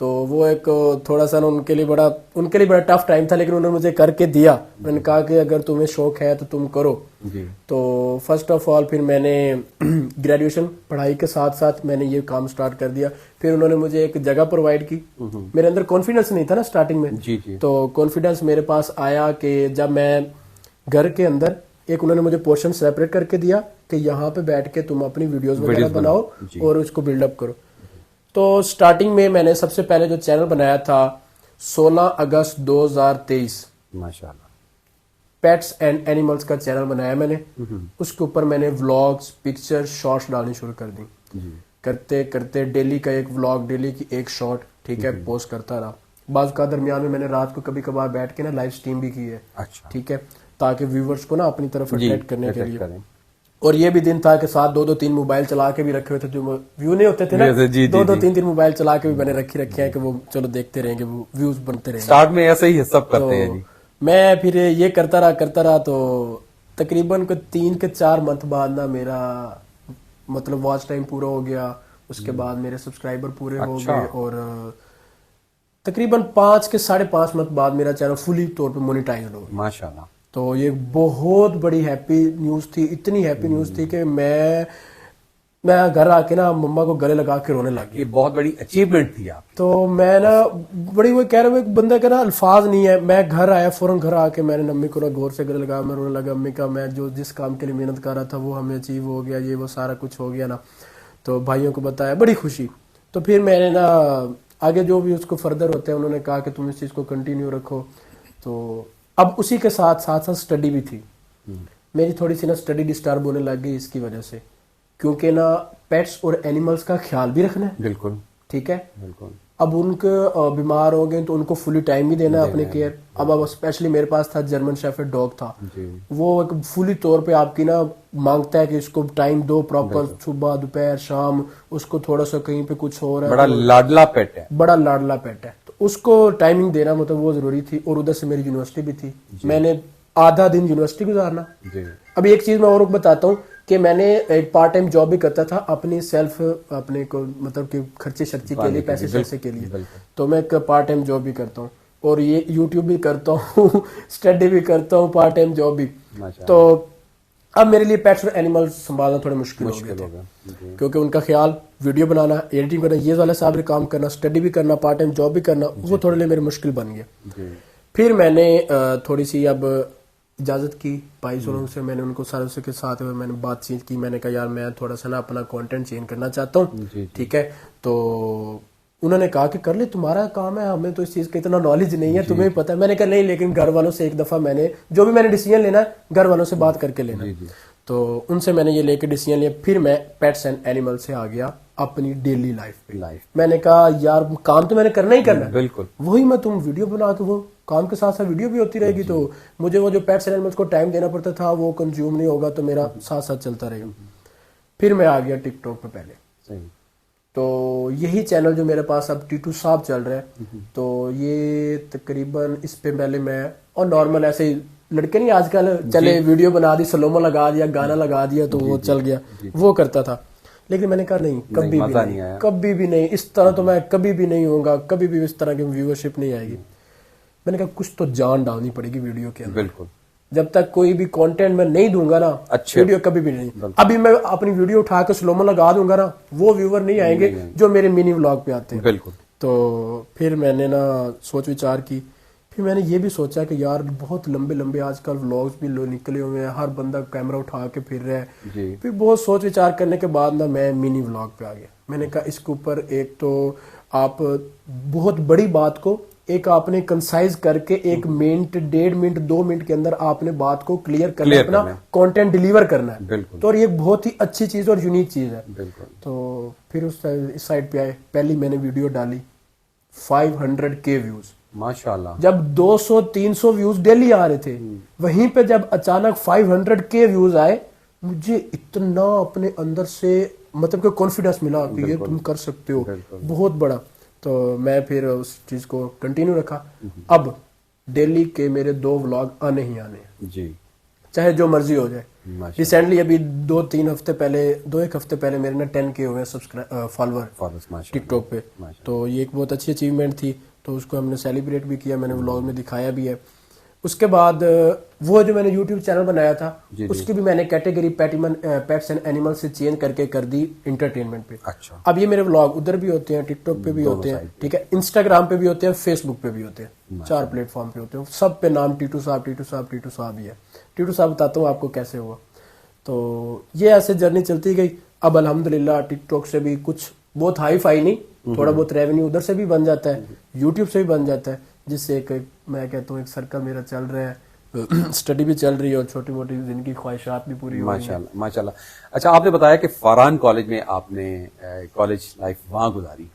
تو وہ ایک تھوڑا سا ان کے لیے بڑا ٹف ٹائم تھا، لیکن انہوں نے مجھے کر کے دیا. میں نے کہا کہ اگر تمہیں شوق ہے تو تم کرو. تو فرسٹ آف آل پھر میں نے گریجویشن پڑھائی کے ساتھ ساتھ میں نے یہ کام سٹارٹ کر دیا. پھر انہوں نے مجھے ایک جگہ پرووائڈ کی. میرے اندر کانفیڈنس نہیں تھا نا سٹارٹنگ میں، تو کانفیڈنس میرے پاس آیا کہ جب میں گھر کے اندر ایک انہوں نے مجھے پورشن سیپریٹ کر کے دیا کہ یہاں پہ بیٹھ کے تم اپنی ویڈیوز وغیرہ بناؤ اور اس کو بلڈ اپ کرو. تو سٹارٹنگ میں نے سب سے پہلے جو چینل بنایا تھا 16 اگست 2023 ماشاءاللہ پیٹس اینڈ اینیملز کا چینل بنایا میں نے. اس کے اوپر میں نے ولاگز، پکچر، شارٹس ڈالنی شروع کر دی. کرتے کرتے ڈیلی کا ایک ولاگ، ڈیلی کی ایک شارٹ، ٹھیک ہے، پوسٹ کرتا رہا. بعض کا درمیان میں نے رات کو کبھی کبھار بیٹھ کے نا لائیو سٹریم بھی کی ہے، ٹھیک ہے، تاکہ ویورز کو نا اپنی طرف اٹریکٹ کرنے کے لیے. اور یہ بھی دن تھا کہ ساتھ 2-2-3 موبائل چلا کے بھی رکھے ہوئے تھے، جو ویو نہیں ہوتے تھے نا، 2-2-3 موبائل چلا کے بھی میں نے رکھے ہیں کہ وہ چلو دیکھتے رہیں گے، وہ ویوز بنتے رہیں گے. سٹارٹ میں ایسا ہی ہے، سب کرتے ہیں. میں پھر یہ کرتا رہا تو تقریباً 3 کے 4 منتھ بعد نا میرا مطلب واچ ٹائم پورا ہو گیا. اس کے بعد میرے سبسکرائبر پورے ہو گئے، اور تقریباً 5 کے 5.5 منتھ بعد میرا چینل فلی طور پہ مونیٹائز ہو گیا ماشاءاللہ. تو یہ بہت بڑی ہیپی نیوز تھی، اتنی ہیپی نیوز تھی کہ میں گھر آ کے نا مما کو گلے لگا کے رونے لگ گیا. یہ بہت بڑی اچیومنٹ تھی آپ. تو میں نا بڑی وہ کہہ رہا ہوں، ایک بندہ کا نا الفاظ نہیں ہے. میں گھر آیا، فوراً گھر آ کے میں نے امی کو غور سے گلے لگا، میں رونے لگا. امی کا میں جس کام کے لیے محنت کر رہا تھا وہ ہمیں اچیو ہو گیا، یہ وہ سارا کچھ ہو گیا نا. تو بھائیوں کو بتایا، بڑی خوشی. تو پھر میں نے نا آگے جو بھی اس کو فردر ہوتے ہیں انہوں نے کہا کہ تم اس چیز کو کنٹینیو رکھو. تو اب اسی کے ساتھ ساتھ سٹڈی بھی تھی. میری تھوڑی سی نا سٹڈی ڈسٹرب ہونے لگ گئی اس کی وجہ سے، کیونکہ نا پیٹس اور اینیملز کا خیال بھی رکھنا ہے. بالکل ٹھیک ہے. بالکل. اب ان کے بیمار ہو گئے تو ان کو فلی ٹائم بھی دینا ہے اپنے کیئر. اب اسپیشلی میرے پاس تھا جرمن شیفرڈ ڈاگ تھا، وہ ایک فلی طور پہ آپ کی نا مانگتا ہے کہ اس کو ٹائم دو پراپر، صبح دوپہر شام. اس کو تھوڑا سا کہیں پہ کچھ ہو رہا ہے، بڑا لاڈلا پیٹ ہے، بڑا لاڈلا پیٹ ہے. تو اس کو ٹائمنگ دینا مطلب وہ ضروری تھی. اور ادھر سے میری یونیورسٹی بھی تھی، میں نے آدھا دن یونیورسٹی گزارنا. اب ایک چیز میں اور بتاتا ہوں کہ میں نے ایک پارٹ ٹائم جاب بھی کرتا تھا اپنی سیلف، اپنے کو مطلب کہ خرچے شرچی کے لیے، پیسے کے لیے. تو میں ایک پارٹ ٹائم جاب بھی کرتا ہوں، اور یہ یوٹیوب بھی کرتا ہوں، اسٹڈی بھی کرتا ہوں، پارٹ ٹائم جاب بھی. تو اب میرے لیے پیٹس اور اینیمل سنبھالنا تھوڑے مشکل ہو گئے تھے، کیونکہ ان کا خیال، ویڈیو بنانا، ایڈیٹنگ کرنا، یہ والا سارے کام کرنا، اسٹڈی بھی کرنا، پارٹ ٹائم جاب بھی کرنا، وہ تھوڑے لیے میرے مشکل بن گیا. پھر میں نے تھوڑی سی اب اجازت کی بھائی سولوں سے، میں نے ان کو سارے کے ساتھ میں نے بات چیت کی. میں نے کہا یار میں تھوڑا سا نا اپنا کانٹینٹ چینج کرنا چاہتا ہوں، ٹھیک ہے. تو انہوں نے کہا کہ کر لے، تمہارا کام ہے، ہمیں تو اس چیز کا اتنا نالج نہیں ہے، تمہیں پتہ ہے. میں نے کہا نہیں، لیکن گھر والوں سے ایک دفعہ میں نے جو بھی میں نے ڈیسیجن لینا ہے گھر والوں سے بات کر کے لینا. تو ان سے میں نے یہ لے کے ڈیسیجن لیا. پھر میں پیٹس اینڈ اینیمل سے آ گیا اپنی ڈیلی لائف پہ. میں نے کہا یار کام تو میں نے کرنا ہی کرنا ہے، بالکل وہی میں تم ویڈیو بنا کے وہ کام کے ساتھ ساتھ ویڈیو بھی ہوتی رہے گی. تو مجھے وہ جو پیٹس اینڈ اینیملز کو ٹائم دینا پڑتا تھا وہ کنزیوم نہیں ہوگا، تو میرا ساتھ ساتھ چلتا رہے گا. پھر میں آ گیا ٹک ٹاک پہ پہلے. تو یہی چینل جو میرے پاس اب ٹیٹو صاحب چل رہا ہے، تو یہ تقریباً اس پہ پہلے میں اور نارمل ایسے ہی لڑکے نہیں آج کل چلے ویڈیو بنا دی، سلومو لگا دیا، گانا لگا دیا تو وہ چل گیا، وہ کرتا تھا. لیکن میں نے کہا نہیں، کبھی بھی نہیں اس طرح، تو میں کبھی بھی نہیں ہوں گا، کبھی بھی اس طرح کی ویورشپ نہیں آئے گی. میں نے کہا کچھ تو جان ڈالنی پڑے گی ویڈیو کے اندر. بالکل. جب تک کوئی بھی کانٹینٹ میں نہیں دوں گا نا، ویڈیو کبھی بھی نہیں. ابھی میں اپنی ویڈیو اٹھا کے سلومو لگا دوں گا نا، وہ ویور نہیں آئیں گے جو میرے منی ولاگ پہ آتے ہیں. بالکل. تو پھر میں نے نا سوچ وچار کی. پھر میں نے یہ بھی سوچا کہ یار بہت لمبے آج کل ولاگز بھی نکلے ہوئے ہیں، ہر بندہ کیمرہ اٹھا کے پھر رہا ہے. پھر بہت سوچ وچار کرنے کے بعد نا میں منی ولاگ پہ آ گیا. میں نے کہا اس کے اوپر ایک تو آپ بہت بڑی بات کو ایک آپ نے کنسائز کر کے 1 منٹ 1.5 منٹ 2 منٹ کے اندر آپ نے بات کو کلیئر کرنا، اپنا کانٹینٹ ڈیلیور کرنا ہے. تو اور یہ بہت ہی اچھی چیز اور یونیک چیز ہے. تو پھر اس سائٹ پہ آئے. پہلی میں نے ویڈیو ڈالی 500K ویوز، ماشاءاللہ. جب 200-300 ویوز ڈیلی آ رہے تھے، وہیں پہ جب اچانک 500K ویوز آئے، مجھے اتنا اپنے اندر سے مطلب کہ کانفیڈنس ملا کہ یہ تم کر سکتے ہو، بہت بڑا. تو میں پھر اس چیز کو کنٹینیو رکھا. اب ڈیلی کے میرے 2 ولاگ آنے ہی آنے ہیں. چاہے جو مرضی ہو جائے. ریسنٹلی ابھی 2-1 ہفتے پہلے میرے نا 10K ہوئے فالوور ٹک ٹاک پہ, تو یہ ایک بہت اچھی اچیومنٹ تھی, تو اس کو ہم نے سیلیبریٹ بھی کیا, میں نے ولاگ میں دکھایا بھی ہے. اس کے بعد وہ جو میں نے یوٹیوب چینل بنایا تھا اس کی بھی میں نے کیٹیگری پیٹس اینڈ اینیمل سے چینج کر دی انٹرٹینمنٹ پہ. اب یہ میرے ولاگ ادھر بھی ہوتے ہیں, ٹک ٹاک پہ بھی ہوتے ہیں, ٹھیک ہے, انسٹاگرام پہ بھی ہوتے ہیں, فیس بک پہ بھی ہوتے ہیں, 4 پلیٹ فارم پہ ہوتے ہیں. سب پہ نام ٹیٹو صاحب ہی ہے. ٹیٹو صاحب بتاتا ہوں آپ کو کیسے ہوا. تو یہ ایسے جرنی چلتی گئی. اب الحمدللہ ٹک ٹاک سے بھی کچھ بہت ہائی فائی نہیں, تھوڑا بہت ریونیو ادھر سے بھی بن جاتا ہے, یوٹیوب سے بھی بن جاتا ہے, جس سے ایک میں کہتا ہوں ایک سرکل میرا چل رہا ہے, اسٹڈی بھی چل رہی ہے اور چھوٹی موٹی زندگی خواہشات بھی پوری ہو رہی ہیں. ماشاءاللہ. اچھا, آپ نے بتایا کہ فاران کالج میں آپ نے کالج لائف وہاں گزاری.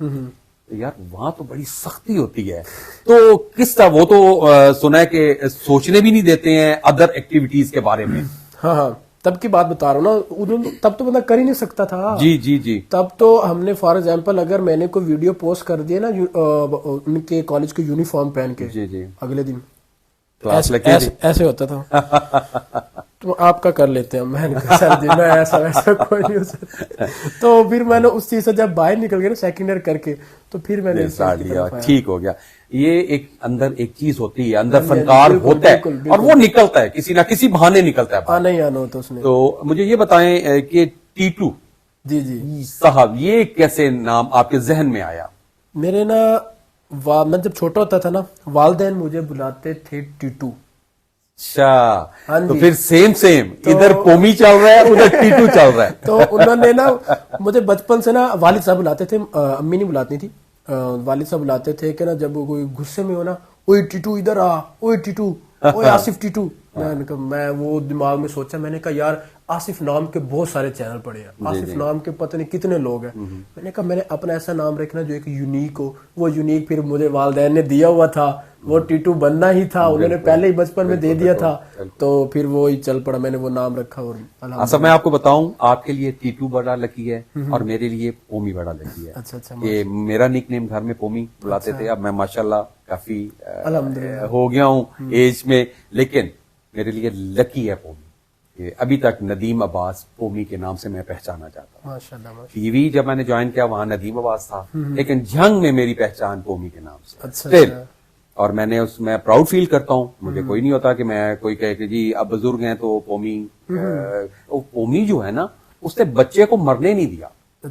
یار وہاں تو بڑی سختی ہوتی ہے, تو کس طرح, وہ تو سنا ہے کہ سوچنے بھی نہیں دیتے ہیں ادر ایکٹیویٹیز کے بارے میں. ہاں, تب کی بات بتا رہا ہوں نا, تب تو بندہ کر ہی نہیں سکتا تھا. جی. تب تو ہم نے فار ایگزامپل اگر میں نے کوئی ویڈیو پوسٹ کر دیا نا ان کے کالج کے یونیفارم پہن کے, اگلے دن ایسے ہوتا تھا, تو آپ کا کر لیتے ہیں. میں نے کہا سر جی میں ایسا ویسا کوئی نہیں ہو سکتا. تو پھر میں نے اس چیز سے جب باہر نکل گیا نا سیکنڈ ایئر کر کے, تو پھر میں نے ٹھیک ہو گیا. یہ ایک اندر ایک چیز ہوتی ہے, اندر فنکار ہوتا ہے اور وہ نکلتا ہے, کسی نہ کسی بہانے نکلتا ہے. آنا ہی آنا ہوتا اس نے. تو مجھے یہ بتائیں کہ ٹیٹو جی صاحب, یہ کیسے نام آپ کے ذہن میں آیا؟ میرے نا میں جب چھوٹا ہوتا تھا نا, والدین مجھے بلاتے تھے ٹیٹو. اچھا, تو پھر سیم ادھر پومی چل رہا ہے, ادھر ٹیٹو چل رہا ہے. تو انہوں نے نا مجھے بچپن سے نا والد صاحب بلاتے تھے, امی نہیں بلاتی تھی, والد صاحب بلاتے تھے کہ نا جب کوئی غصے میں ہو نا, اوئے ٹیٹو ادھر آ, اوئے ٹیٹو, اوئے آصف ٹیٹو. میں وہ دماغ میں سوچا, میں نے کہا یار آصف نام کے بہت سارے چینل پڑے ہیں, آصف نام کے پتہ نہیں کتنے لوگ ہیں. میں نے کہا میں نے اپنا ایسا نام رکھنا جو ایک یونیک ہو. وہ یونیک پھر مجھے والدین نے دیا ہوا تھا, وہ ٹیٹو بننا ہی تھا, انہوں نے پہلے ہی بچپن میں دے دیا تھا, تو پھر وہ ہی چل پڑا, میں نے وہ نام رکھا. اور اصل میں آپ کو بتاؤں, آپ کے لیے ٹیٹو بڑا لکی ہے اور میرے لیے پومی بڑا لکی ہے. اچھا, یہ میرا نک نیم گھر میں پومی بلاتے تھے. اب میں ماشاءاللہ کافی ہو گیا ہوں ایج میں, لیکن میرے لیے لکی ہے پومی. ابھی تک ندیم عباس پومی کے نام سے میں پہچانا چاہتا ہوں. ماشاءاللہ. ٹی وی جب میں نے جوائن کیا وہاں ندیم عباس تھا, لیکن جنگ میں میری پہچان پومی کے نام سے. اچھا. اور میں نے اس میں پراؤڈ فیل کرتا ہوں. مجھے کوئی نہیں ہوتا کہ میں کوئی کہے کہ جی اب بزرگ ہیں تو پومی. پومی جو ہے نا, اس نے بچے کو مرنے نہیں دیا.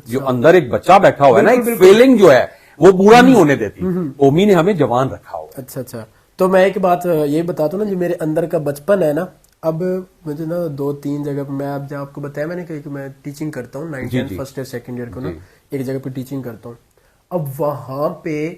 جو اندر ایک بچہ بیٹھا ہوا ہے نا, ایک فیلنگ جو ہے وہ پورا نہیں ہونے دیتی. پومی نے ہمیں جوان رکھا ہوا. اچھا. تو میں ایک بات یہ بتاتا ہوں نا, جو میرے اندر کا بچپن ہے نا, اب مجھے نا 2-3 جگہ پہ, میں اب جب آپ کو بتایا میں نے کہ میں ٹیچنگ کرتا ہوں 9th first year second year کو نا, ایک جگہ پہ ٹیچنگ کرتا ہوں. اب وہاں پہ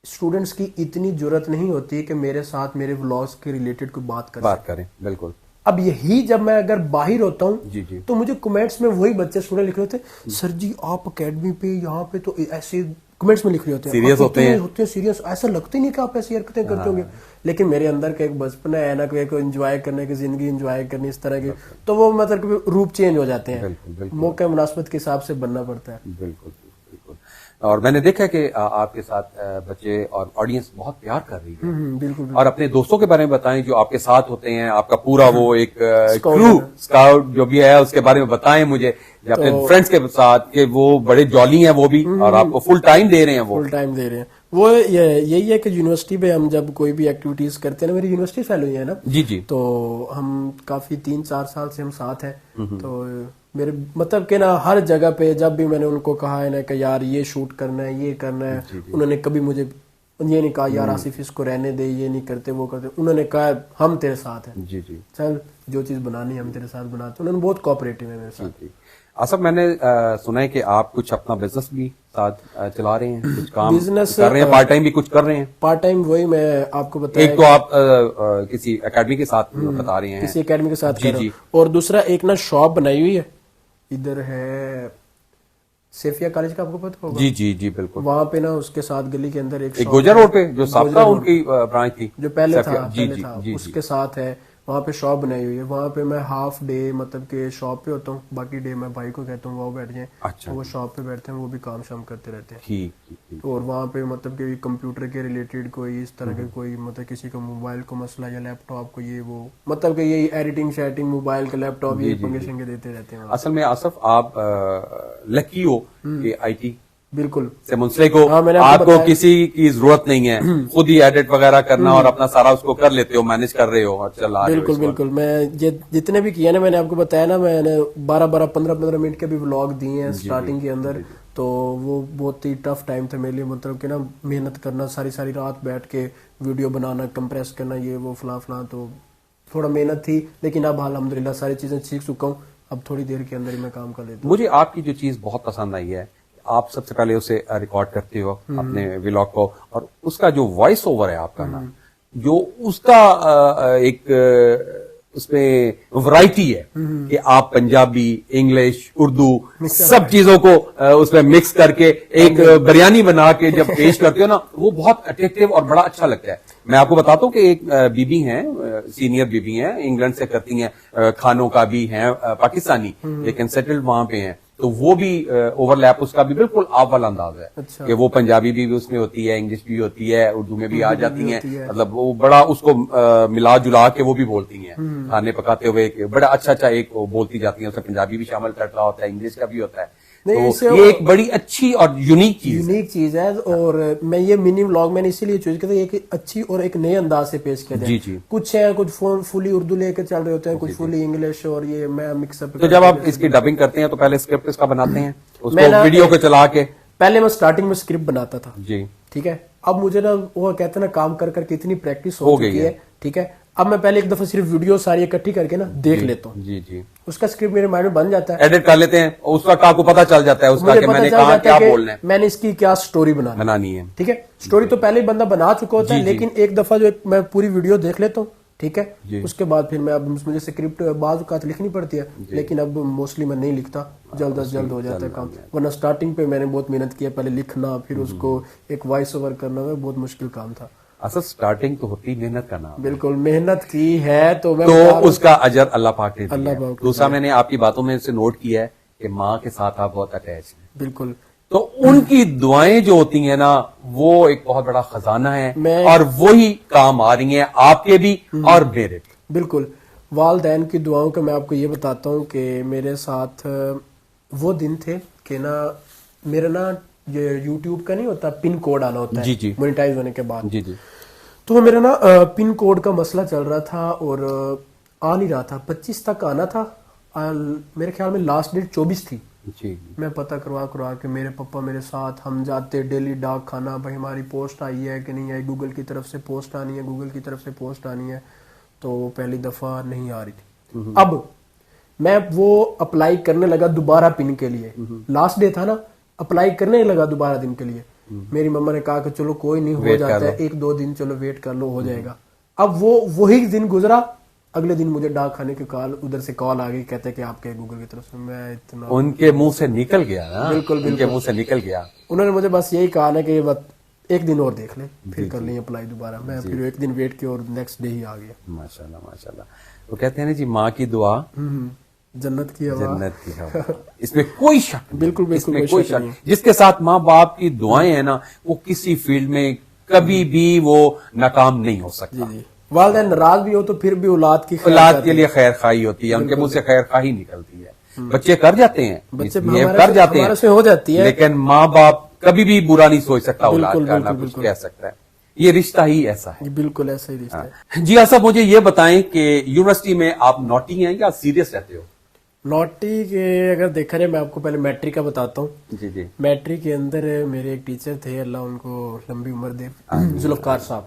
اسٹوڈنٹس کی اتنی ضرورت نہیں ہوتی کہ میرے ساتھ میرے ولاگس کے ریلیٹڈ کوئی بات کریں. بالکل. اب یہی جب میں اگر باہر ہوتا ہوں تو مجھے کمنٹس میں وہی بچے اسٹوڈنٹ لکھ رہے ہوتے ہیں, سر جی آپ اکیڈمی پہ یہاں پہ تو ایسے کمنٹس میں لکھ رہے ہوتے ہیں, سیریس ہوتے ہیں سیریس, ایسا لگتا ہی نہیں کہ آپ ایسی حرکتیں کرتے ہوں گے. لیکن میرے اندر کا ایک بچپن ہے نا, کوئی انجوائے کرنے کی, زندگی انجوائے کرنی اس طرح کی, تو وہ مطلب روپ چینج ہو جاتے ہیں, موقع مناسبت کے حساب سے بننا پڑتا ہے. بالکل. اور میں نے دیکھا کہ آپ کے ساتھ بچے اور آڈینس بہت پیار کر رہی ہے. بالکل. اور اپنے دوستوں کے بارے میں بتائیں جو آپ کے ساتھ ہوتے ہیں, آپ کا پورا وہ ایک کرو اسکاؤٹ جو بھی ہے اس کے بارے میں بتائیں مجھے, اپنے فرینڈس کے ساتھ کہ وہ بڑے جولی ہیں وہ بھی, اور آپ کو فل ٹائم دے رہے ہیں. وہ فل ٹائم دے رہے ہیں. وہ یہی ہے کہ یونیورسٹی پہ ہم جب کوئی بھی ایکٹیویٹیز کرتے ہیں نا, میری یونیورسٹی فیلو ہی ہے نا, جی, تو ہم کافی 3-4 سال سے ہم ساتھ ہیں. تو میرے مطلب کہ نا ہر جگہ پہ جب بھی میں نے ان کو کہا ہے نا کہ یار یہ شوٹ کرنا ہے, یہ کرنا ہے, انہوں نے کبھی مجھے یہ نہیں کہا یار آصف اس کو رہنے دے, یہ نہیں کرتے وہ کرتے. انہوں نے کہا ہم تیرے ساتھ ہیں, جی, چل جو چیز بنانی ہے ہم تیرے ساتھ بناتے. انہوں نے بہت کوآپریٹو ہے میرے ساتھ. آصف میں نے سنا ہے کہ آپ کچھ اپنا بزنس بھی ساتھ چلا رہے ہیں, کچھ کام کر رہے ہیں, پارٹ ٹائم بھی کچھ کر رہے ہیں. پارٹ ٹائم وہی میں آپ کو بتایا, ایک تو آپ کسی اکیڈمی کے ساتھ بتا رہے ہیں, کسی اکیڈمی کے ساتھ کر رہا ہوں, اور دوسرا ایک نا شاپ بنائی ہوئی ہے ادھر ہے سیفیا کالج کا, آپ کو پتہ ہوگا. جی بالکل. وہاں پہ نا اس کے ساتھ گلی کے اندر ایک گوجر روڈ پہ جو سابقہ ان کی برانچ تھی, جو پہلے تھا, اس کے ساتھ ہے. وہاں پہ شاپ بنائی ہوئی ہے. وہاں پہ میں ہاف ڈے مطلب کہ شاپ پہ ہوتا ہوں, باقی ڈے میں بھائی کو کہتا ہوں وہ بیٹھ جائیں. اچھا, وہ شاپ پہ بیٹھتے ہیں, وہ بھی کام شام کرتے رہتے ہیں. ٹھیک. اور وہاں پہ مطلب کہ کمپیوٹر کے ریلیٹڈ کوئی اس طرح کے کوئی مطلب کسی کا موبائل کو مسئلہ یا لیپ ٹاپ کو یہ وہ مطلب کہ یہی ایڈیٹنگ شیٹنگ موبائل کا لیپ ٹاپ یہ پنگے شنگے دیتے رہتے ہیں. اصل میں آصف آپ لکی ہو کہ آئی ٹی بالکل سے منسلک ہو, آپ کو کسی کی ضرورت نہیں ہے, خود ہی ایڈٹ وغیرہ کرنا اور اپنا سارا اس کو کر لیتے ہو, مینج کر رہے ہو اور چلا. بالکل میں جتنے بھی کیا نا, میں نے آپ کو بتایا نا, میں نے 12-15 منٹ کے بھی ولاگ دیے ہیں سٹارٹنگ کے اندر. تو وہ بہت ہی ٹف ٹائم تھا میرے لیے, مطلب کہ نا محنت کرنا, ساری رات بیٹھ کے ویڈیو بنانا, کمپریس کرنا, یہ وہ فلاں. تو تھوڑا محنت تھی, لیکن اب الحمدللہ ساری چیزیں سیکھ چکا ہوں. اب تھوڑی دیر کے اندر ہی میں کام کر لیتا ہوں. مجھے آپ کی جو چیز بہت پسند آئی ہے, آپ سب سے پہلے اسے ریکارڈ کرتے ہو اپنے ولاگ کو, اور اس کا جو وائس اوور ہے آپ کا نا, جو اس کا ایک اس میں ورائٹی ہے کہ آپ پنجابی, انگلش, اردو سب چیزوں کو اس میں مکس کر کے ایک بریانی بنا کے جب پیش کرتے ہو نا, وہ بہت اٹریکٹیو اور بڑا اچھا لگتا ہے. میں آپ کو بتاتا ہوں کہ ایک بیبی ہیں, سینئر بیبی ہیں, انگلینڈ سے کرتی ہیں, کھانوں کا بھی ہیں, پاکستانی لیکن سیٹلڈ وہاں پہ ہیں. تو وہ بھی اوور لیپ اس کا بھی بالکل آپ والا انداز ہے کہ وہ پنجابی بھی اس میں ہوتی ہے, انگلش بھی ہوتی ہے, اردو میں بھی آ جاتی ہیں, مطلب وہ بڑا اس کو ملا جلا کے وہ بھی بولتی ہیں کھانے پکاتے ہوئے, بڑا اچھا ایک بولتی جاتی ہیں. اس میں پنجابی بھی شامل کرتا ہوتا ہے, انگلش کا بھی ہوتا ہے. تو یہ ایک بڑی اچھی اور یونیک چیز ہے. اور میں یہ منی ولاگ میں نے اسی لیے چوز کیا تھا, ایک اچھی اور ایک نئے انداز سے پیش کیا جائے. کچھ ہیں کچھ فلی اردو لے کے چل رہے ہوتے ہیں, کچھ فلی انگلش, اور یہ میں مکس اپ. تو جب آپ اس کی ڈبنگ کرتے ہیں تو پہلے اسکرپٹ اس کا بناتے ہیں, اس کو ویڈیو کو چلا کے؟ پہلے میں سٹارٹنگ میں اسکرپٹ بناتا تھا جی, ٹھیک ہے. اب مجھے نا وہ کہتے ہیں نا کام کر کے اتنی پریکٹس ہو چکی ہے, ٹھیک ہے. اب میں پہلے ایک دفعہ صرف ویڈیو ساری اکٹھی کر کے نا دیکھ لیتا ہوں. جی, اس کا اسکرپٹ میرے مائنڈ میں بن جاتا ہے, ایڈٹ کر لیتے ہیں, اس کا آپ کو پتا چل جاتا ہے اس کا کہ میں نے کہاں کیا بولنا ہے, میں نے اس کی کیا سٹوری بنانی ہے. ٹھیک ہے, سٹوری تو پہلے ہی بندہ بنا چکا ہوتا ہے, لیکن ایک دفعہ جو میں پوری ویڈیو دیکھ لیتا ہوں, ٹھیک ہے. اس کے بعد پھر میں اب مجھے اسکرپٹ بعض اوقات لکھنی پڑتی ہے, لیکن اب موسٹلی میں نہیں لکھتا, جلد از جلد ہو جاتا ہے کام. ورنہ سٹارٹنگ پہ میں نے بہت محنت کی ہے, پہلے لکھنا, پھر اس کو ایک وائس اوور کرنا, بہت مشکل کام تھا. اصل سٹارٹنگ تو ہوتی محنت کا نام, بالکل محنت کی ہے تو اس کا اجر اللہ پاک نے دیا ہے. دوسرا میں نے آپ کی باتوں میں سے نوٹ کیا ہے کہ ماں کے ساتھ آپ بہت اٹیچ ہیں. بالکل. تو ان کی دعائیں جو ہوتی ہیں نا, وہ ایک بہت بڑا خزانہ ہے, اور وہی کام آ رہی ہیں آپ کے بھی اور میرے بھی. بالکل. والدین کی دعاؤں کا میں آپ کو یہ بتاتا ہوں کہ میرے ساتھ وہ دن تھے کہ نا میرا نا یہ یوٹیوب کا نہیں ہوتا پن کوڈ آنا ہوتا ہے مونیٹائز ہونے کے بعد. تو میرا نا پن کوڈ کا مسئلہ چل رہا تھا اور آ نہیں رہا تھا. 25 تک آنا تھا, میرے خیال میں لاسٹ ڈیٹ 24 تھی. میں پتہ کروا کے میرے پپا میرے ساتھ, ہم جاتے ڈیلی ڈاک کھانا, بھائی ہماری پوسٹ آئی ہے کہ نہیں آئی, گوگل کی طرف سے پوسٹ آنی ہے, گوگل کی طرف سے پوسٹ آنی ہے. تو پہلی دفعہ نہیں آ رہی تھی. اب میں وہ اپلائی کرنے لگا دوبارہ پن کے لیے, لاسٹ ڈے تھا نا, اپلائی کرنے لگا دوبارہ دن کے لیے. میری مما نے کہا کہ چلو کوئی نہیں, ہو جاتا ہے 1-2 دن, چلو ویٹ کر لو, ہو جائے گا. اب وہی دن گزرا, اگلے دن مجھے ڈاک کھانے کی ادھر سے کال آ گئی, کہتے کہ آپ کے گوگل کی طرف سے. میں اتنا ان کے منہ سے نکل گیا, بالکل ان کے منہ سے نکل گیا. انہوں نے مجھے بس یہی کہا نا کہ ایک دن اور دیکھ لیں, پھر کر لیں اپلائی دوبارہ. میں پھر ایک دن ویٹ کیا اور نیکسٹ ڈے ہی آ گیا. ماشاءاللہ. تو کہتے ہیں نا جی, ماں کی دعا جنت کی ہوا, اس میں کوئی شک, بالکل اس میں کوئی شک. جس کے ساتھ ماں باپ کی دعائیں ہیں نا, وہ کسی فیلڈ میں کبھی بھی وہ ناکام نہیں ہو سکتا. والدین ناراض بھی ہو تو پھر بھی اولاد کے لیے خیر خواہی ہوتی ہے, ان کے منہ سے خیر خواہی نکلتی ہے. بچے کر جاتے ہیں, کر جاتے ہیں, ہو جاتی ہے, لیکن ماں باپ کبھی بھی برا نہیں سوچ سکتا اولاد کا, نہ کچھ کہہ سکتا ہے. یہ رشتہ ہی ایسا ہے. بالکل ایسا ہی رشتہ ہے. جی صاحب, مجھے یہ بتائیں کہ یونیورسٹی میں آپ نوٹی ہیں یا سیریس رہتے ہو؟ نوٹی کے اگر دیکھا جائے, میں آپ کو پہلے میٹرک کا بتاتا ہوں. جی. میٹرک کے اندر میرے ایک ٹیچر تھے, اللہ ان کو لمبی عمر دے, ذوالفقار صاحب.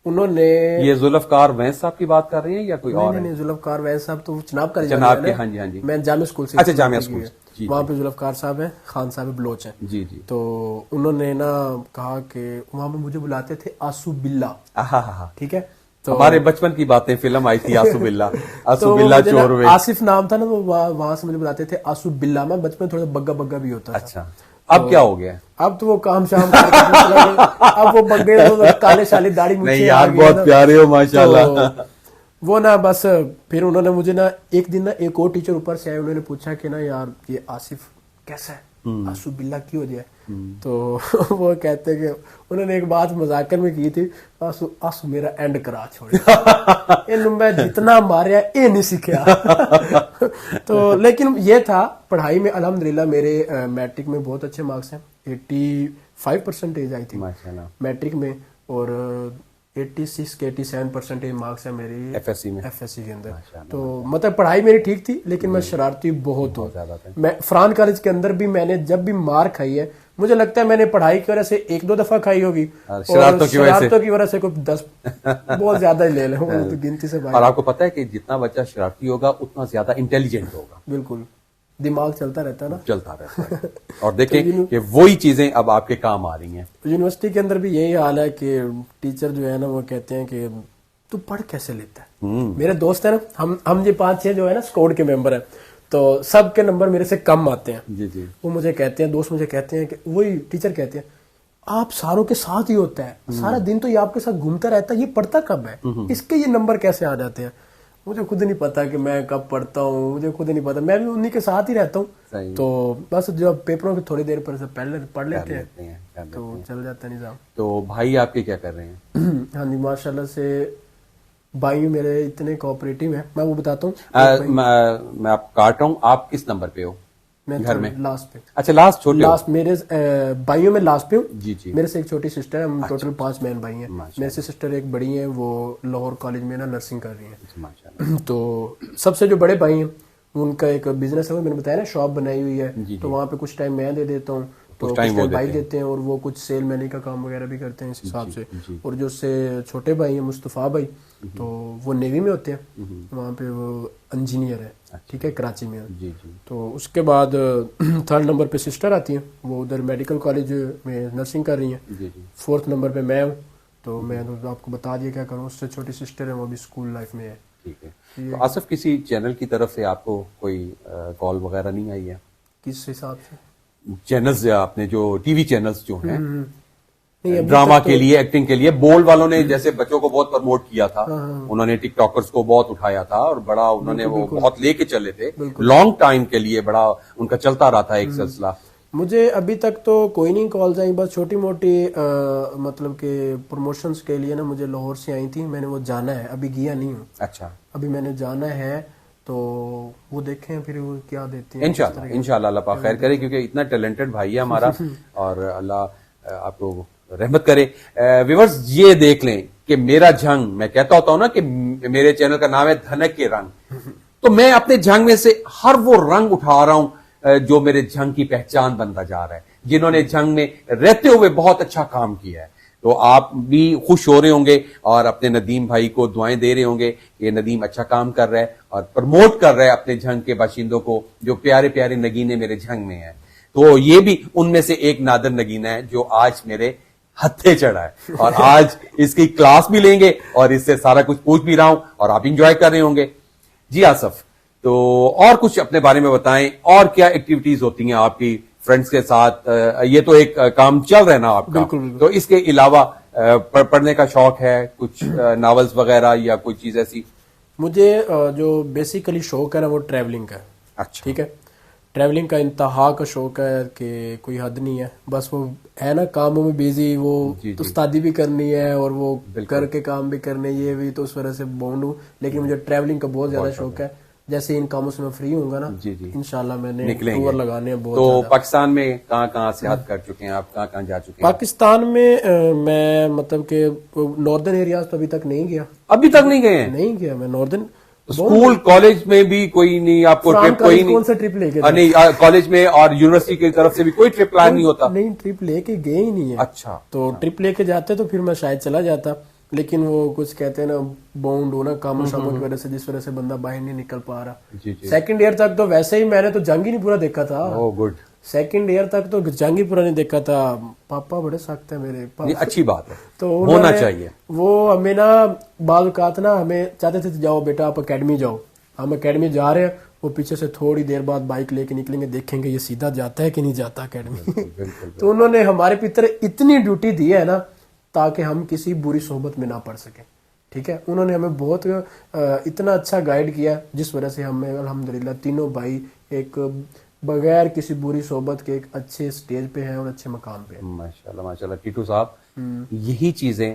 انہوں نے, یہ ذوالفقار وینس صاحب کی بات کر رہے ہیں یا کوئی اور؟ نہیں, ذوالفقار وینس صاحب تو چناب کا جناب کے. ہاں جی. میں جامعہ اسکول سے, اچھا جامعہ اسکول, وہاں پہ ذوالفقار صاحب ہیں, خان صاحب بلوچ ہیں. جی. تو انہوں نے نا کہا کہ وہاں پہ مجھے بلاتے تھے آسو بلّہ, ٹھیک ہے. تو ہمارے بچپن کی باتیں, فلم آئی تھی آسو بلّہ چور, آصف نام تھا نا, وہاں سے مجھے بلاتے تھے آسو بلّہ. میں بچپن تھوڑا بگا بگا بھی ہوتا تھا. اچھا, اب کیا ہو گیا؟ اب تو وہ کام شام اب وہ بگے کالے شالی داڑھی, نہیں یار بہت پیارے ہو ماشاءاللہ. وہ نا بس پھر انہوں نے مجھے نا ایک دن نا ایک اور ٹیچر اوپر سے آئے, انہوں نے پوچھا کہ نا یار یہ آصف کیسا ہے, آسو بلا کیوں ہو جائے. تو وہ کہتے کہ انہوں نے ایک بات مذاکر میں کی تھی, آسو میرا اینڈ کرا چھوڑے میں جتنا ماریا یہ نہیں سیکھا. تو لیکن یہ تھا پڑھائی میں الحمدللہ میرے میٹرک میں بہت اچھے مارکس ہیں, 85% آئی تھی میٹرک میں, اور 86 کے 87% مارکس ہیں میری ایف ایس سی کے اندر. تو مطلب پڑھائی میری ٹھیک تھی, لیکن میں شرارتی بہت ہوں. میں فرحان کالج کے اندر بھی میں نے جب بھی مار کھائی ہے, مجھے لگتا ہے میں نے پڑھائی کی وجہ سے 1-2 دفعہ کھائی ہوگی, اور شرارتوں کی وجہ سے کوئی 10 بہت زیادہ ہی لے لیں تو گنتی سے. اور آپ کو پتا ہے کہ جتنا بچہ شرارتی ہوگا اتنا زیادہ انٹیلیجنٹ ہوگا. بالکل, دماغ چلتا رہتا ہے نا, چلتا رہتا ہے. اور دیکھیں کہ وہی چیزیں اب آپ کے کام آ رہی ہیں. یونیورسٹی کے اندر بھی یہی حال ہے کہ ٹیچر جو ہے نا وہ کہتے ہیں کہ تو پڑھ کیسے لیتا ہے. میرے دوست ہیں نا, ہم یہ 5-6 جو ہے نا اسکواڈ کے ممبر ہیں, تو سب کے نمبر میرے سے کم آتے ہیں. جی جی. وہ مجھے کہتے ہیں, دوست مجھے کہتے ہیں کہ وہی ٹیچر کہتے ہیں آپ ساروں کے ساتھ ہی ہوتا ہے, سارا دن تو یہ آپ کے ساتھ گھومتا رہتا ہے, یہ پڑھتا کب ہے, اس کے یہ نمبر کیسے آ جاتے ہیں. مجھے خود نہیں پتا کہ میں کب پڑھتا ہوں, مجھے خود نہیں پتا, میں بھی انہی کے ساتھ ہی رہتا ہوں. تو بس جب پیپروں کی تھوڑی دیر پر سے پہلے پڑھ لیتے ہیں تو چل جاتا ہے نظام. تو بھائی آپ کے کیا کر رہے ہیں؟ ہاں جی ماشاءاللہ سے بھائی میرے اتنے کوآپریٹو ہیں, میں وہ بتاتا ہوں. میں آپ کاٹ رہا ہوں, آپ کس نمبر پہ ہو گھر میں؟ لاسٹ پہ. اچھا لاسٹ, چھوٹے لاسٹ میرے بھائیوں میں لاسٹ پہ ہوں. جی جی. میرے سے ایک چھوٹی سسٹر ہے, ہم ٹوٹل 5 بہن بھائی ہیں. میرے سے سسٹر ایک بڑی ہیں, وہ لاہور کالج میں نا نرسنگ کر رہی ہیں. تو سب سے جو بڑے بھائی ہیں ان کا ایک بزنس ہے, میں نے بتایا نا شاپ بنائی ہوئی ہے, تو وہاں پہ کچھ ٹائم میں دے دیتا ہوں, تو کچھ ٹائم بھائی دیتے ہیں, اور وہ کچھ سیل مینی کا کام وغیرہ بھی کرتے ہیں اس حساب سے. اور جو سے چھوٹے بھائی ہیں مصطفیٰ بھائی, تو وہ نیوی میں ہوتے ہیں, وہاں پہ وہ انجینئر ہے, ٹھیک ہے, کراچی میں. تو اس کے بعد 3rd نمبر پہ سسٹر آتی ہیں, وہ ادھر میڈیکل کالج میں نرسنگ کر رہی ہیں. 4th نمبر پہ میں ہوں, تو میں آپ کو بتا دیا کیا کروں. اس سے چھوٹی سسٹر ہے, وہ بھی اسکول لائف میں ہے. ٹھیک ہے. تو آصف کسی چینل کی طرف سے آپ کو کوئی کال وغیرہ نہیں آئی ہے؟ کس حساب سے؟ چینلز اپنے جو ٹی وی چینلز جو ہیں ڈراما کے لیے, ایکٹنگ کے لیے, بول والوں نے جیسے بچوں کو بہت پروموٹ کیا تھا, انہوں نے ٹک ٹاکرز کو بہت اٹھایا تھا, اور بڑا انہوں نے وہ بہت لے کے چلے تھے, لانگ ٹائم کے لیے بڑا ان کا چلتا رہا تھا ایک سلسلہ. مجھے ابھی تک تو کوئی نہیں کالز آئی, بس چھوٹی موٹی مطلب کہ پروموشنز کے لیے نا مجھے لاہور سے آئی تھی, میں نے وہ جانا ہے, ابھی گیا نہیں ہوں. اچھا, ابھی میں نے جانا ہے, تو وہ دیکھیں پھر وہ کیا دیتے ہیں. انشاءاللہ اللہ پاک خیر کرے, کیونکہ اتنا ٹیلنٹڈ بھائی ہے ہمارا, اور اللہ آپ کو رحمت کرے. ویورز یہ دیکھ لیں کہ میرا جھنگ, میں کہتا ہوتا ہوں نا کہ میرے چینل کا نام ہے دھنک کے رنگ, تو میں اپنے جھنگ میں سے ہر وہ رنگ اٹھا رہا ہوں جو میرے جھنگ کی پہچان بنتا جا رہا ہے, جنہوں نے جھنگ میں رہتے ہوئے بہت اچھا کام کیا ہے. تو آپ بھی خوش ہو رہے ہوں گے اور اپنے ندیم بھائی کو دعائیں دے رہے ہوں گے کہ ندیم اچھا کام کر رہا ہے اور پروموٹ کر رہا ہے اپنے جھنگ کے باشندوں کو, جو پیارے پیارے نگینے میرے جھنگ میں ہیں. تو یہ بھی ان میں سے ایک نادر نگینہ ہے جو آج میرے ہتھے چڑھا ہے, اور آج اس کی کلاس بھی لیں گے اور اس سے سارا کچھ پوچھ بھی رہا ہوں, اور آپ انجوائے کر رہے ہوں گے. جی آصف, تو اور کچھ اپنے بارے میں بتائیں, اور کیا ایکٹیویٹیز ہوتی ہیں آپ کی فرینڈز کے ساتھ؟ یہ تو ایک کام چل رہا ہے نا آپ کا, تو اس کے علاوہ پڑھنے کا شوق ہے, کچھ ناولز وغیرہ یا کوئی چیز ایسی؟ مجھے جو بیسیکلی شوق ہے نا وہ ٹریولنگ کا. اچھا, ٹھیک ہے, ٹریولنگ کا انتہا کا شوق ہے کہ کوئی حد نہیں ہے. بس وہ ہے نا کاموں میں بیزی, وہ استادی بھی کرنی ہے اور وہ گھر کے کام بھی کرنے, یہ بھی, تو اس وجہ سے بونڈ ہوں. لیکن مجھے ٹریولنگ کا بہت زیادہ شوق ہے. جیسے ان کاموں سے میں فری ہوں گا نا, انشاءاللہ میں نے ٹور لگانے ہیں بہت. تو پاکستان میں کہاں کہاں سیاحت کر چکے ہیں آپ, کہاں کہاں جا چکے ہیں؟ پاکستان میں میں مطلب کہ ناردرن ایریاز تو ابھی تک نہیں گیا. ابھی تک نہیں گئے ہیں؟ نہیں گیا میں ناردرن. اسکول کالج میں بھی کوئی نہیں آپ کو ٹرپ؟ کوئی نہیں. کون سا ٹرپ لے کے نہیں, کالج میں اور یونیورسٹی کی طرف سے بھی کوئی ٹرپ پلان نہیں ہوتا؟ نہیں, ٹرپ لے کے گئے ہی نہیں ہے. اچھا, تو ٹرپ لے کے جاتے تو پھر میں شاید چلا جاتا, لیکن وہ کچھ کہتے ہیں نا باؤنڈ ہونا کاموں شاموں کی وجہ سے, جس وجہ سے بندہ باہر نہیں نکل پا رہا. 2nd ایئر تک تو ویسے ہی میں نے تو جنگ ہی نہیں پورا دیکھا تھا. گڈ. 2nd ایئر تک تو جنگ ہی پورا نہیں دیکھا تھا. پاپا بڑے سخت ہیں میرے. اچھی بات ہے, تو ہونا چاہیے. وہ ہمیں نا بعض اوقات نا ہمیں چاہتے تھے جاؤ بیٹا آپ اکیڈمی جاؤ, ہم اکیڈمی جا رہے ہیں, وہ پیچھے سے تھوڑی دیر بعد بائک لے کے نکلیں گے, دیکھیں گے یہ سیدھا جاتا ہے کہ نہیں جاتا اکیڈمی. تو انہوں نے ہمارے پیچھے اتنی ڈیوٹی دی ہے نا تاکہ ہم کسی بری صحبت میں نہ پڑ سکیں. ٹھیک ہے. انہوں نے ہمیں بہت اتنا اچھا گائیڈ کیا جس وجہ سے ہمیں الحمدللہ تینوں بھائی ایک بغیر کسی بری صحبت کے ایک اچھے سٹیج پہ ہیں اور اچھے مقام پہ ہیں. ماشاءاللہ ماشاءاللہ. ٹیٹو صاحب یہی چیزیں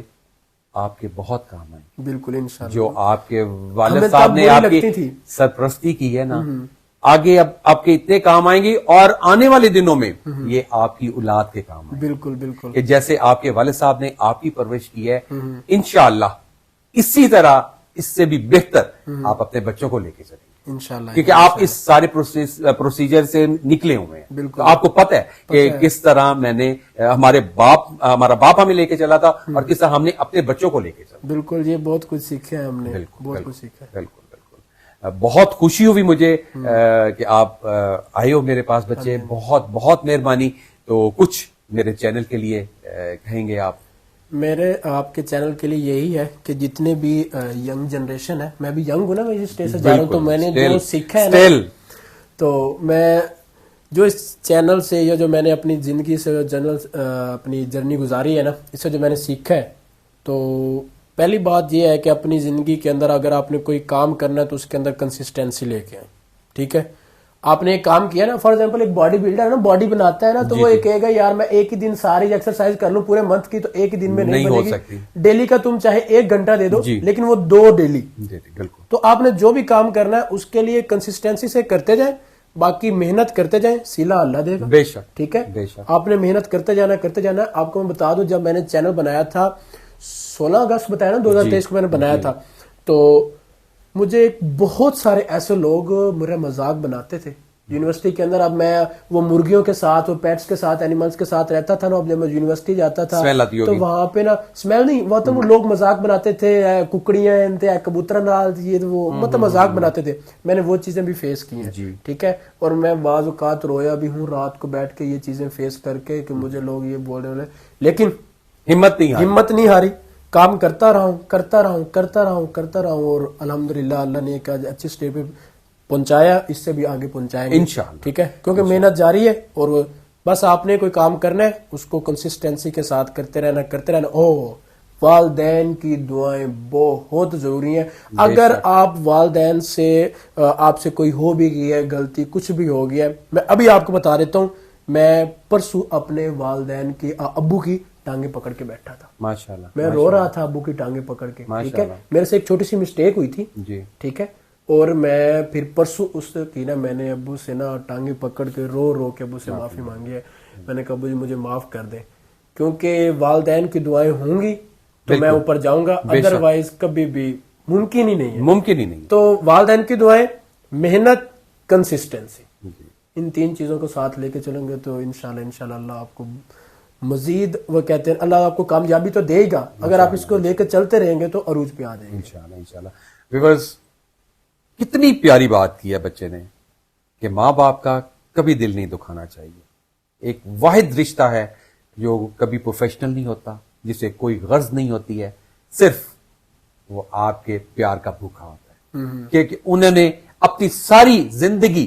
آپ کے بہت کام آئیں. بالکل انشاءاللہ. جو آپ کے والد صاحب نے آپ کی سرپرستی کی ہے نا, آگے اب آپ کے اتنے کام آئیں گے اور آنے والے دنوں میں یہ آپ کی اولاد کے کام آئیں. بالکل بالکل. کہ جیسے آپ کے والد صاحب نے آپ کی پرورش کی ہے, انشاءاللہ اسی طرح اس سے بھی بہتر آپ اپنے بچوں کو لے کے چلیں انشاءاللہ. کیونکہ آپ اس سارے پروسیجر سے نکلے ہوئے ہیں. بالکل. آپ کو پتہ ہے کہ کس طرح میں نے ہمارا باپ ہمیں لے کے چلا تھا اور کس طرح ہم نے اپنے بچوں کو لے کے چلا. بالکل, یہ بہت کچھ سیکھا ہے ہم نے. بہت کچھ سیکھا ہے. بالکل بالکل. بہت خوشی ہوئی مجھے کہ آپ آئے ہو میرے پاس بچے. بہت بہت مہربانی. تو کچھ میرے چینل کے لیے کہیں گے آپ؟ میرے آپ کے چینل کے لیے یہی ہے کہ جتنے بھی ینگ جنریشن ہے, میں بھی ینگ ہوں نا, میں اس اسٹیج سے جا رہا ہوں, تو میں نے جو سیکھا ہے نا, تو میں جو اس چینل سے یا جو میں نے اپنی زندگی سے اپنی جرنی گزاری ہے نا, اس سے جو میں نے سیکھا ہے, تو پہلی بات یہ ہے کہ اپنی زندگی کے اندر اگر آپ نے کوئی کام کرنا ہے تو اس کے اندر کنسسٹینسی لے کے آئیں. ٹھیک ہے, آپ نے ایک کام کیا نا, فار ایگزامپل ایک باڈی بلڈر ہے نا, باڈی بناتا ہے نا, تو وہ ایک کہے گا یار میں ایک ہی دن ساری ایکسرسائز کر لوں پورے منتھ کی, تو ایک ہی دن میں نہیں بنے گی. ڈیلی کا تم چاہے 1 گھنٹہ دے دو لیکن وہ 2 ڈیلی. تو آپ نے جو بھی کام کرنا ہے اس کے لیے کنسسٹینسی سے کرتے جائیں, باقی محنت کرتے جائیں, سیلا اللہ دے گا. بے شک. ٹھیک ہے, آپ نے محنت کرتے جانا. آپ کو میں بتا دوں, جب میں نے چینل بنایا تھا 16 اگست بتایا نا 2023 کو میں نے بنایا تھا, تو مجھے بہت سارے ایسے لوگ میرا مذاق بناتے تھے یونیورسٹی کے اندر. اب میں وہ مرغیوں کے ساتھ, وہ پیٹس کے ساتھ, اینیملز کے ساتھ رہتا تھا نا, اب جب میں یونیورسٹی جاتا تھا تو وہاں پہ نا اسمیل نہیں, وہ تو لوگ مذاق بناتے تھے, ککڑیاں کبوتر نال, یہ وہ مطلب مذاق بناتے تھے. میں نے وہ چیزیں بھی فیس کی ہیں. ٹھیک ہے, اور میں بعض اوقات رویا بھی ہوں رات کو بیٹھ کے یہ چیزیں فیس کر کے کہ مجھے لوگ یہ بول رہے ہیں, لیکن ہمت نہیں ہاری, کام کرتا رہا ہوں اور الحمدللہ اللہ نے ایک اچھی سٹیج پہ پہنچایا, اس سے بھی آگے پہنچائیں گے انشاءاللہ. ٹھیک ہے, کیونکہ محنت جاری ہے اور بس آپ نے کوئی کام کرنا ہے اس کو کنسسٹینسی کے ساتھ کرتے رہنا. والدین کی دعائیں بہت ضروری ہیں. اگر آپ والدین سے آپ سے کوئی ہو بھی گئی ہے غلطی, کچھ بھی ہو گیا ہے, میں ابھی آپ کو بتا دیتا ہوں, میں پرسوں اپنے والدین کی ابو کی ٹانگیں پکڑ کے بیٹھا تھا. ماشاءاللہ, میں رو رہا تھا ابو کی ٹانگیں پکڑ کے. ٹھیک ہے, میرے سے ایک چھوٹی سی مسٹیک ہوئی تھی. ٹھیک ہے, اور میں پھر پرسوں اس کی نا میں نے ابو سے نا ٹانگیں پکڑ کے رو کے ابو سے معافی مانگی ہے. میں نے کہا ابو جی مجھے معاف کر دیں, کیونکہ والدین کی دعائیں ہوں گی تو میں اوپر جاؤں گا, ادروائز کبھی بھی ممکن ہی نہیں. تو والدین کی دعائیں, محنت, کنسسٹینسی, ان 3 چیزوں کو ساتھ لے کے چلیں گے تو انشاءاللہ اللہ آپ کو مزید, وہ کہتے ہیں اللہ آپ کو کامیابی تو دے گا, اگر آپ اس کو لے کے چلتے رہیں گے تو عروج پہ آ جائیں گے انشاءاللہ. ویورز, کتنی پیاری بات کی ہے بچے نے کہ ماں باپ کا کبھی دل نہیں دکھانا چاہیے. ایک واحد رشتہ ہے جو کبھی پروفیشنل نہیں ہوتا, جسے کوئی غرض نہیں ہوتی ہے, صرف وہ آپ کے پیار کا بھوکا ہوتا ہے کہ انہوں نے اپنی ساری زندگی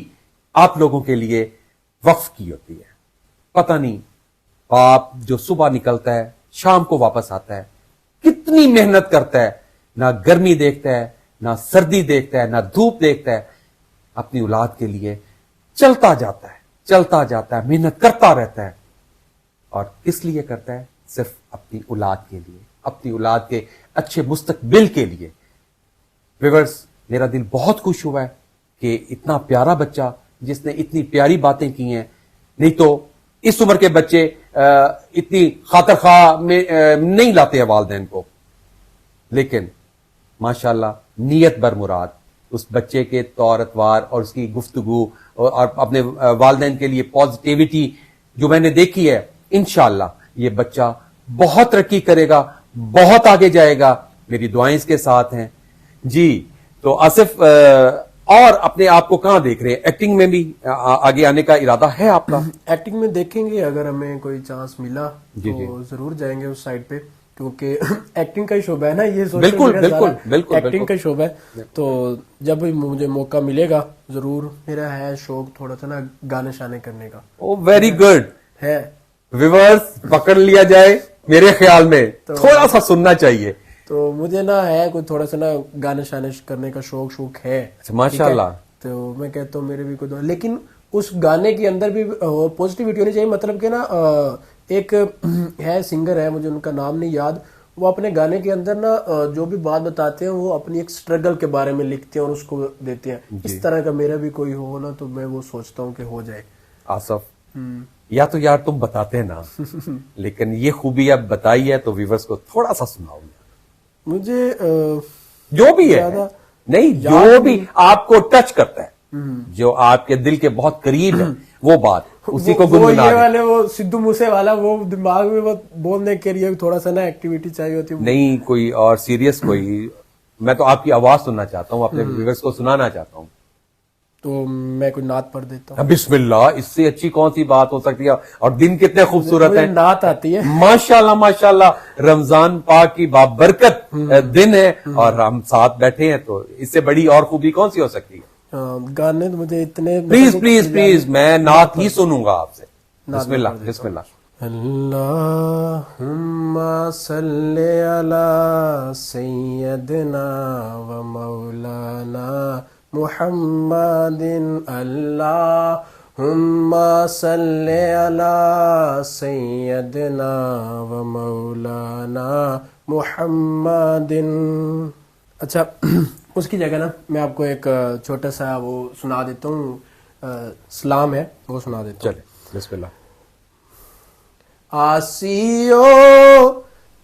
آپ لوگوں کے لیے وقف کی ہوتی ہے. پتہ نہیں باپ جو صبح نکلتا ہے شام کو واپس آتا ہے کتنی محنت کرتا ہے, نہ گرمی دیکھتا ہے, نہ سردی دیکھتا ہے, نہ دھوپ دیکھتا ہے, اپنی اولاد کے لیے چلتا جاتا ہے, محنت کرتا رہتا ہے. اور کس لیے کرتا ہے؟ صرف اپنی اولاد کے لیے, اپنی اولاد کے اچھے مستقبل کے لیے. ویورز, میرا دل بہت خوش ہوا ہے کہ اتنا پیارا بچہ جس نے اتنی پیاری باتیں کی ہیں. نہیں تو اس عمر کے بچے اتنی خاطر خواہ میں نہیں لاتے ہیں والدین کو, لیکن ماشاءاللہ نیت بر مراد اس بچے کے طور اتوار اور اس کی گفتگو اور اپنے والدین کے لیے پازیٹیوٹی جو میں نے دیکھی ہے, انشاءاللہ یہ بچہ بہت ترقی کرے گا, بہت آگے جائے گا. میری دعائیں اس کے ساتھ ہیں. جی, تو آصف, اور اپنے آپ کو کہاں دیکھ رہے ہیں؟ ایکٹنگ میں بھی آگے آنے کا ارادہ ہے آپ کا؟ ایکٹنگ میں دیکھیں گے, اگر ہمیں کوئی چانس ملا تو ضرور جائیں گے اس سائڈ پہ, کیونکہ ایکٹنگ کا ہی شعبہ ہے نا یہ. بالکل ایکٹنگ کا شعبہ ہے, تو جب مجھے موقع ملے گا ضرور. میرا ہے شوق تھوڑا سا نا گانے شانے کرنے کا. ویری گڈ ہے. ویورز, پکڑ لیا جائے, میرے خیال میں تھوڑا سا سننا چاہیے. تو مجھے نا ہے کوئی تھوڑا سا نا گانے شانے کرنے کا شوق ہے. ماشاء اللہ. تو میں کہتا ہوں میرے بھی کوئی لیکن اس گانے کے اندر بھی پوزیٹیوٹی ہونی چاہیے. مطلب کہ نا ایک ہے سنگر ہے, مجھے ان کا نام نہیں یاد, وہ اپنے گانے کے اندر نا جو بھی بات بتاتے ہیں وہ اپنی ایک سٹرگل کے بارے میں لکھتے ہیں اور اس کو دیتے ہیں. اس طرح کا میرا بھی کوئی ہو نا تو میں وہ سوچتا ہوں کہ ہو جائے. آصف یا تو یار تم بتاتے نا, لیکن یہ خوبی اب بتائی ہے تو ویورز کو تھوڑا سا سناؤ. مجھے جو بھی ہے نہیں, جو بھی آپ کو ٹچ کرتا ہے, جو آپ کے دل کے بہت قریب ہے وہ بات, اسی کو گنگنا. یہ والے وہ سدھو موسے والا وہ دماغ میں وہ بولنے کے لیے تھوڑا سا نا ایکٹیویٹی چاہیے ہوتی ہے. نہیں کوئی اور سیریس کوئی, میں تو آپ کی آواز سننا چاہتا ہوں, اپنے ویورز کو سنانا چاہتا ہوں. تو میں کوئی نعت پڑھ دیتا ہوں. بسم اللہ, اس سے اچھی کون سی بات ہو سکتی ہے. اور دن کتنے خوبصورت ہیں, نعت آتی ہے ماشاءاللہ ماشاءاللہ. رمضان پاک کی بابرکت دن ہے اور ہم ساتھ بیٹھے ہیں, تو اس سے بڑی اور خوبی کون سی ہو سکتی ہے. گانے تو مجھے اتنے, پلیز پلیز پلیز, میں نعت ہی سنوں گا آپ سے. بسم اللہ بسم اللہ. اللہم صلی علی سیدنا و مولانا محمد. اللہم صلی علی سیدنا و مولانا محمد. اچھا اس کی جگہ نا میں آپ کو ایک چھوٹا سا وہ سنا دیتا ہوں, سلام ہے وہ سنا دیتا ہوں. چلے بسم اللہ. آسیو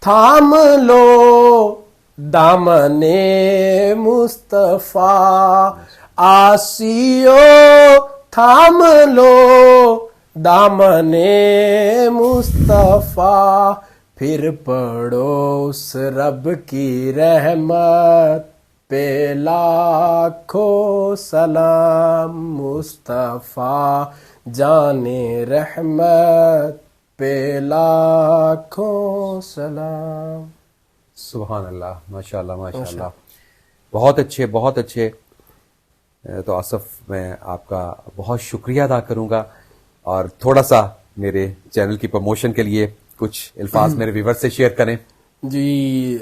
تھام لو دامن مصطفیٰ, آسیو تھام لو دامن مصطفیٰ, پھر پڑھو اس رب کی رحمت پہ لاکھوں سلام. مصطفیٰ جان رحمت پہ لاکھوں سلام. سبحان اللہ, ماشاء اللہ ماشاء اللہ, بہت اچھے بہت اچھے. تو آصف میں آپ کا بہت شکریہ ادا کروں گا, اور تھوڑا سا میرے چینل کی پروموشن کے لیے کچھ الفاظ میرے ویور سے شیئر کریں. جی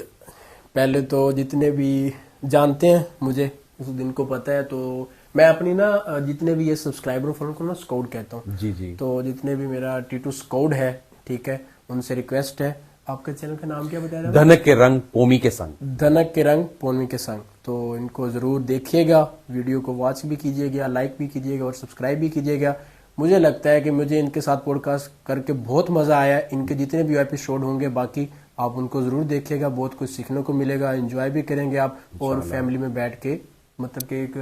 پہلے تو جتنے بھی جانتے ہیں مجھے اس دن کو پتہ ہے, تو میں اپنی نا جتنے بھی یہ سبسکرائبر فون کو نا اسکاؤٹ کہتا ہوں. جی جی. تو جتنے بھی میرا ٹیٹو اسکاؤٹ ہے, ٹھیک ہے, ان سے ریکویسٹ ہے. آپ کا چینل کا نام کیا بتا رہا ہے؟ دھنک کے رنگ پومی کے سنگ. دھنک کے رنگ پومی کے سنگ. تو ان کو ضرور دیکھیے گا, ویڈیو کو واچ بھی کیجیے گا, لائک بھی کیجیے گا اور سبسکرائب بھی کیجیے گا. مجھے لگتا ہے کہ مجھے ان کے ساتھ پوڈ کاسٹ کر کے بہت مزہ آیا. ان کے جتنے بھی ایپیسوڈ ہوں گے باقی آپ ان کو ضرور دیکھیے گا, بہت کچھ سیکھنے کو ملے گا, انجوائے بھی کریں گے آپ, اور فیملی میں بیٹھ کے, مطلب کہ ایک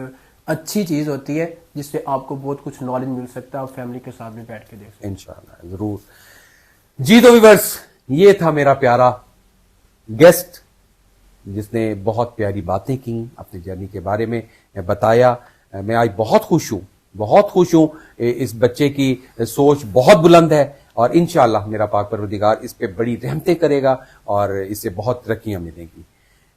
اچھی چیز ہوتی ہے جس سے آپ کو بہت کچھ نالج مل سکتا ہے, آپ فیملی کے ساتھ بھی بیٹھ کے دیکھ سکتے ہیں. انشاءاللہ ضرور. جی تو ویورز, یہ تھا میرا پیارا گیسٹ جس نے بہت پیاری باتیں کی, اپنی جرنی کے بارے میں بتایا. میں آج بہت خوش ہوں, بہت خوش ہوں. اس بچے کی سوچ بہت بلند ہے, اور انشاءاللہ میرا پاک پروردگار اس پہ بڑی رحمتیں کرے گا اور اس سے بہت ترقیاں ملیں گی.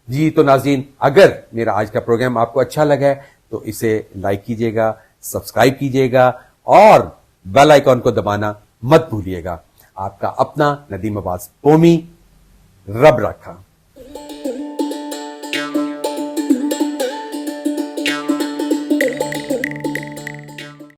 جی تو ناظرین, اگر میرا آج کا پروگرام آپ کو اچھا لگا ہے تو اسے لائک کیجیے گا, سبسکرائب کیجیے گا, اور بیل آئیکن کو دبانا مت بھولیے گا. آپ کا اپنا ندیم عباس پومی. رب رکھا.